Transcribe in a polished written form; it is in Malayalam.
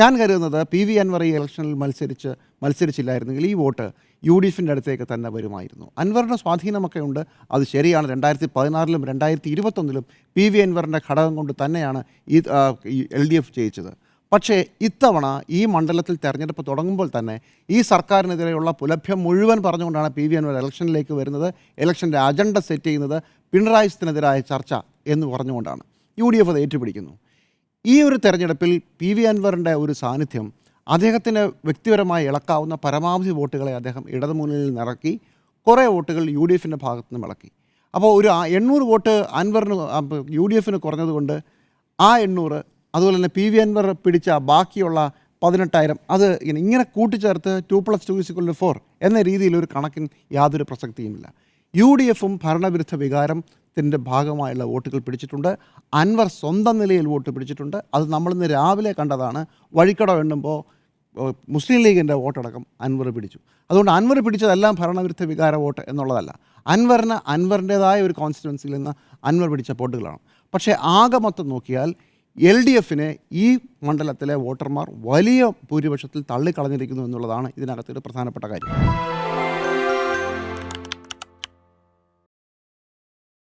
ഞാൻ കരുതുന്നത് പി വി അൻവർ ഈ ഇലക്ഷനിൽ മത്സരിച്ചില്ലായിരുന്നെങ്കിൽ ഈ വോട്ട് യു ഡി എഫിൻ്റെ അടുത്തേക്ക് തന്നെ വരുമായിരുന്നു. അൻവറിൻ്റെ സ്വാധീനമൊക്കെ ഉണ്ട്, അത് ശരിയാണ്. 2016-ലും 2021-ലും പി വി അൻവറിൻ്റെ ഘടകം കൊണ്ട് തന്നെയാണ് ഈ LDF ജയിച്ചത്. പക്ഷേ ഇത്തവണ ഈ മണ്ഡലത്തിൽ തെരഞ്ഞെടുപ്പ് തുടങ്ങുമ്പോൾ തന്നെ ഈ സർക്കാരിനെതിരെയുള്ള പുലഭ്യം മുഴുവൻ പറഞ്ഞുകൊണ്ടാണ് പി വി അൻവർ ഇലക്ഷനിലേക്ക് വരുന്നത്. ഇലക്ഷൻ്റെ അജണ്ട സെറ്റ് ചെയ്യുന്നത് പിണറായിക്കെതിരായ ചർച്ച എന്ന് പറഞ്ഞുകൊണ്ടാണ്. UDF അത് ഏറ്റുപിടിക്കുന്നു. ഈ ഒരു തെരഞ്ഞെടുപ്പിൽ പി വി അൻവറിൻ്റെ ഒരു സാന്നിധ്യം അദ്ദേഹത്തിന് വ്യക്തിപരമായി ഇളക്കാവുന്ന പരമാവധി വോട്ടുകളെ അദ്ദേഹം ഇടതുമുന്നണിയിൽ നിറക്കി, കുറേ വോട്ടുകൾ UDF ഭാഗത്തു നിന്നും ഇളക്കി. അപ്പോൾ ഒരു 800 വോട്ട് അൻവറിന് UDF കുറഞ്ഞതുകൊണ്ട് ആ 800, അതുപോലെ തന്നെ പി വി അൻവർ പിടിച്ച ബാക്കിയുള്ള 18,000 അത് ഇങ്ങനെ കൂട്ടിച്ചേർത്ത് 2+2 = 4 എന്ന രീതിയിലൊരു കണക്കിന് യാതൊരു പ്രസക്തിയുമില്ല. UDFും ഭരണവിരുദ്ധ വികാരത്തിൻ്റെ ഭാഗമായുള്ള വോട്ടുകൾ പിടിച്ചിട്ടുണ്ട്. അൻവർ സ്വന്തം നിലയിൽ വോട്ട് പിടിച്ചിട്ടുണ്ട്. അത് നമ്മളിന്ന് രാവിലെ കണ്ടതാണ്. വഴിക്കട എണ്ണുമ്പോൾ മുസ്ലിം ലീഗിൻ്റെ വോട്ടടക്കം അൻവർ പിടിച്ചു. അതുകൊണ്ട് അൻവർ പിടിച്ചതെല്ലാം ഭരണവിരുദ്ധ വികാര വോട്ട് എന്നുള്ളതല്ല. അൻവറിൻ്റേതായ ഒരു കോൺസ്റ്റിറ്റ്യുവൻസിയിൽ നിന്ന് അൻവർ പിടിച്ച വോട്ടുകളാണ്. പക്ഷേ ആകെ മൊത്തം നോക്കിയാൽ LDFനെ ഈ മണ്ഡലത്തിലെ വോട്ടർമാർ വലിയ ഭൂരിപക്ഷത്തിൽ തള്ളിക്കളഞ്ഞിരിക്കുന്നു എന്നുള്ളതാണ് ഇതിനകത്തൊരു പ്രധാനപ്പെട്ട കാര്യം.